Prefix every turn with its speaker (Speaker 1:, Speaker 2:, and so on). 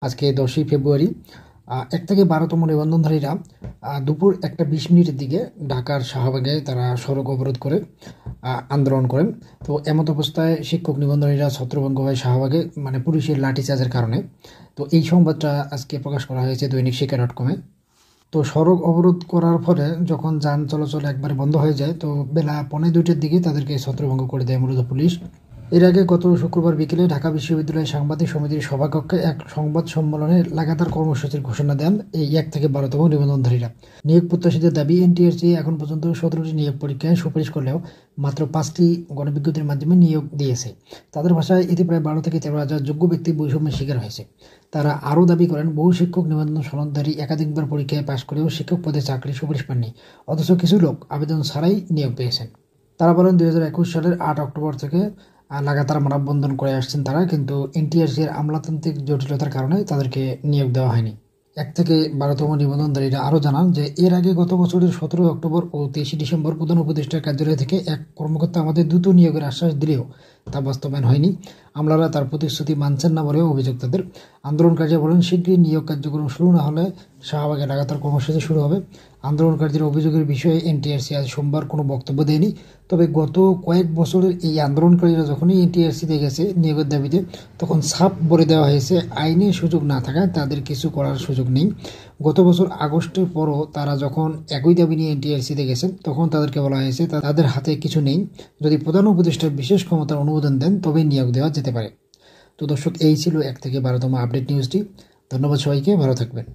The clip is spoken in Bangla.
Speaker 1: আজকে 10ই ফেব্রুয়ারি 1 থেকে 12তম নিবন্ধনধারীরা দুপুর 1:20 দিকে ঢাকার শাহবাগে তারা সড়ক অবরোধ করে আন্দোলন করেন। তো এমত অবস্থায় শিক্ষক নিবন্ধনীরা ছত্রভঙ্গ হয় শাহবাগে, মানে পুলিশের লাঠিচার্জের কারণে। তো এই সংবাদটা আজকে প্রকাশ করা হয়েছে দৈনিক শিক্ষা.com-এ। তো সড়ক অবরোধ করার ফলে যখন যান চলাচল একবারে বন্ধ হয়ে যায়, তো বেলা 1:45-র দিকে তাদেরকে ছত্রভঙ্গ করে দেয় মূলত পুলিশ। এর আগে গত শুক্রবার বিকেলে ঢাকা বিশ্ববিদ্যালয় সাংবাদিক সমিতির সভাকক্ষে এক সংবাদ সম্মেলনে লাগাতার কর্মসূচির ঘোষণা দেন এই 1 থেকে 12তম নিবন্ধনধারীরা। নিয়োগ প্রত্যাশীদের দাবি, এনটিআরসি এখন পর্যন্ত 17টি নিয়োগ পরীক্ষায় সুপারিশ করলেও মাত্র 5টি গণবিজ্ঞপ্তির মাধ্যমে নিয়োগ দিয়েছে। তাদের ভাষায় এতে প্রায় 12 থেকে 13 হাজার যোগ্য ব্যক্তি বৈষম্যের শিকার হয়েছে। তারা আরও দাবি করেন, বহু শিক্ষক নিবন্ধন সনদধারী একাধিকবার পরীক্ষায় পাশ করেও শিক্ষক পদে চাকরি সুপারিশ পাননি, অথচ কিছু লোক আবেদন ছাড়াই নিয়োগ পেয়েছেন। তারা বলেন 2021 সালের 8 অক্টোবর থেকে লাগাতার মানববন্ধন করে আসছেন তারা, কিন্তু এনটিআরসির আমলাতান্ত্রিক জটিলতার কারণে তাদেরকে নিয়োগ দেওয়া হয়নি। 1 থেকে 12তম নিবন্ধনধারীরা আরও জানান যে এর আগে গত বছরের 17 অক্টোবর ও 23 ডিসেম্বর প্রধান উপদেষ্টার কার্যালয় থেকে এক কর্মকর্তা আমাদের দ্রুত নিয়োগের আশ্বাস দিলেও তা বাস্তবায়ন হয়নি। আমলারা তার প্রতিশ্রুতি মানছেন না বলেও অভিযোগ তাদের। আন্দোলনকারীরা বলেন, শীঘ্রই নিয়োগ কার্যক্রম শুরু না হলে শাহবাগে লাগাতার কর্মসূচি শুরু হবে। আন্দোলনকারীদের অভিযোগের বিষয়ে এনটিআরসি আজ সোমবার কোনো বক্তব্য দেয়নি। তবে গত কয়েক বছরের এই আন্দোলনকারীরা যখনই এনটিআরসিতে গেছে নিয়োগের দাবিতে, তখন ছাপ বলে দেওয়া হয়েছে আইনে সুযোগ না থাকায় তাদের কিছু করার সুযোগ নেই। গত বছর আগস্টের পরও তারা যখন একই দাবি নিয়ে এনটিআরসিতে গেছেন, তখন তাদেরকে বলা হয়েছে তাদের হাতে কিছু নেই, যদি প্রধান উপদেষ্টার বিশেষ ক্ষমতার অনুমোদন দেন তবেই নিয়োগ দেওয়া যেতে পারে। তো দর্শক, এই ছিল 1 থেকে 12তম আপডেট নিউজটি। ধন্যবাদ সবাইকে, ভালো থাকবেন।